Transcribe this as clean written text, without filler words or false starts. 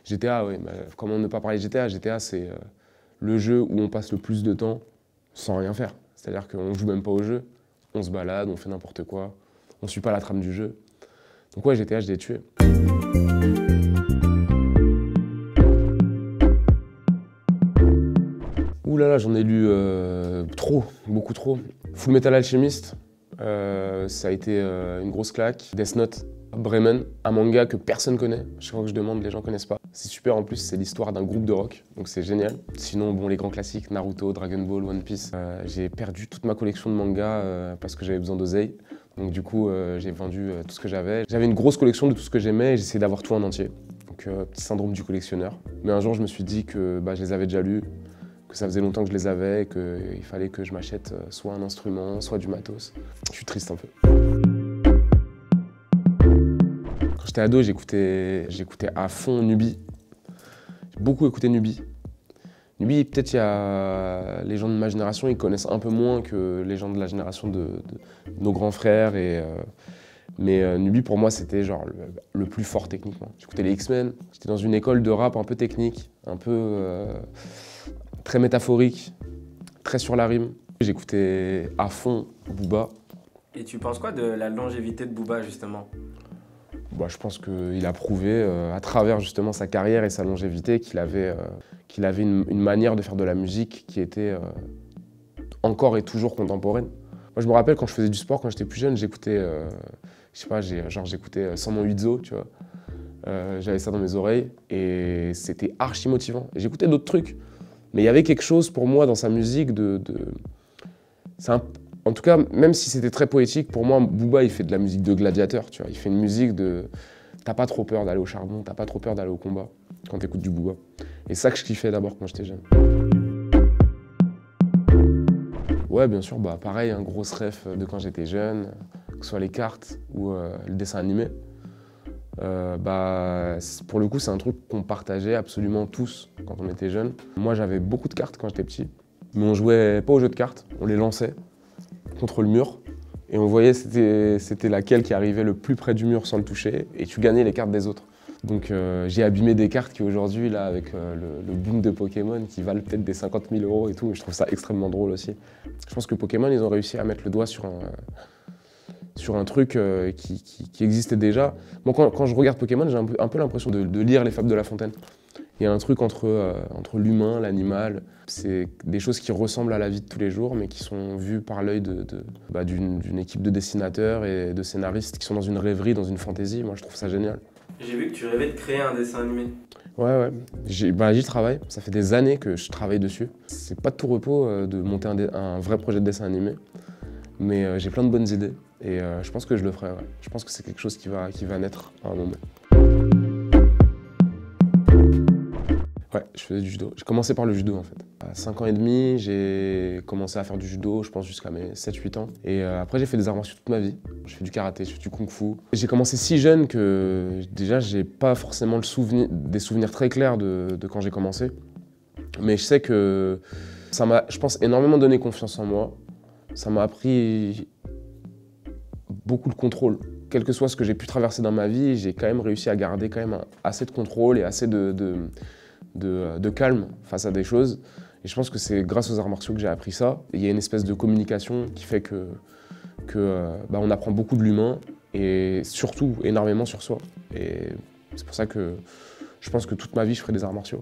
GTA, oui, bah, comment ne pas parler de GTA? GTA, c'est le jeu où on passe le plus de temps sans rien faire. C'est-à-dire qu'on joue même pas au jeu, on se balade, on fait n'importe quoi, on suit pas la trame du jeu. Donc ouais, GTA, je l'ai tué. Ouh là là, j'en ai lu trop, beaucoup trop. Full Metal Alchemist, ça a été une grosse claque. Death Note, Bremen, un manga que personne connaît. Chaque fois que je demande, les gens connaissent pas. C'est super en plus, c'est l'histoire d'un groupe de rock, donc c'est génial. Sinon, bon, les grands classiques, Naruto, Dragon Ball, One Piece. J'ai perdu toute ma collection de mangas parce que j'avais besoin d'oseille. Donc du coup, j'ai vendu tout ce que j'avais. J'avais une grosse collection de tout ce que j'aimais et j'essayais d'avoir tout en entier. Donc petit syndrome du collectionneur. Mais un jour, je me suis dit que je les avais déjà lus, que ça faisait longtemps que je les avais, qu'il fallait que je m'achète soit un instrument, soit du matos. Je suis triste un peu. Quand j'étais ado, j'écoutais à fond Nubi. J'ai beaucoup écouté Nubi. Nubi, peut-être il y a les gens de ma génération, ils connaissent un peu moins que les gens de la génération de nos grands frères. Mais Nubi, pour moi, c'était genre le plus fort techniquement. J'écoutais les X-Men. J'étais dans une école de rap un peu technique, un peu très métaphorique, très sur la rime. J'écoutais à fond Booba. Et tu penses quoi de la longévité de Booba, justement? Bah, je pense qu'il a prouvé, à travers justement sa carrière et sa longévité, qu'il avait une manière de faire de la musique qui était encore et toujours contemporaine. Moi, je me rappelle quand je faisais du sport, quand j'étais plus jeune, j'écoutais, je sais pas, j'écoutais Sans mon Huizo, tu vois. J'avais ça dans mes oreilles et c'était archi motivant. Et j'écoutais d'autres trucs, mais il y avait quelque chose pour moi dans sa musique en tout cas, même si c'était très poétique, pour moi, Booba, il fait de la musique de gladiateur, tu vois. Il fait une musique de... T'as pas trop peur d'aller au charbon, t'as pas trop peur d'aller au combat quand t'écoutes du Booba. Et c'est ça que je kiffais d'abord quand j'étais jeune. Ouais, bien sûr, bah pareil, un gros ref de quand j'étais jeune, que ce soit les cartes ou le dessin animé. Pour le coup, c'est un truc qu'on partageait absolument tous quand on était jeune. Moi, j'avais beaucoup de cartes quand j'étais petit, mais on jouait pas aux jeux de cartes, on les lançait contre le mur et on voyait c'était laquelle qui arrivait le plus près du mur sans le toucher et tu gagnais les cartes des autres. Donc j'ai abîmé des cartes qui aujourd'hui, là, avec le boom de Pokémon, qui valent peut-être des 50 000 € et tout, mais je trouve ça extrêmement drôle aussi. Je pense que Pokémon, ils ont réussi à mettre le doigt sur un truc qui existait déjà. Moi, quand je regarde Pokémon, j'ai un peu l'impression de lire les Fables de La Fontaine. Il y a un truc entre l'humain, l'animal. C'est des choses qui ressemblent à la vie de tous les jours, mais qui sont vues par l'œil d'une équipe de dessinateurs et de scénaristes qui sont dans une rêverie, dans une fantaisie. Moi, je trouve ça génial. J'ai vu que tu rêvais de créer un dessin animé. Ouais. J'y travaille. Ça fait des années que je travaille dessus. C'est pas de tout repos de monter un vrai projet de dessin animé, mais j'ai plein de bonnes idées et je pense que je le ferai. Ouais. Je pense que c'est quelque chose qui va naître à un moment. Ouais, je faisais du judo. J'ai commencé par le judo en fait. À 5 ans et demi, j'ai commencé à faire du judo, je pense jusqu'à mes 7-8 ans. Et après, j'ai fait des arts martiaux toute ma vie. Je fais du karaté, je fais du kung-fu. J'ai commencé si jeune que déjà, j'ai pas forcément des souvenirs très clairs de quand j'ai commencé. Mais je sais que ça m'a, je pense, énormément donné confiance en moi. Ça m'a appris beaucoup de contrôle. Quel que soit ce que j'ai pu traverser dans ma vie, j'ai quand même réussi à garder quand même assez de contrôle et assez de calme face à des choses. Et je pense que c'est grâce aux arts martiaux que j'ai appris ça. Et il y a une espèce de communication qui fait on apprend beaucoup de l'humain et surtout énormément sur soi. Et c'est pour ça que je pense que toute ma vie, je ferai des arts martiaux.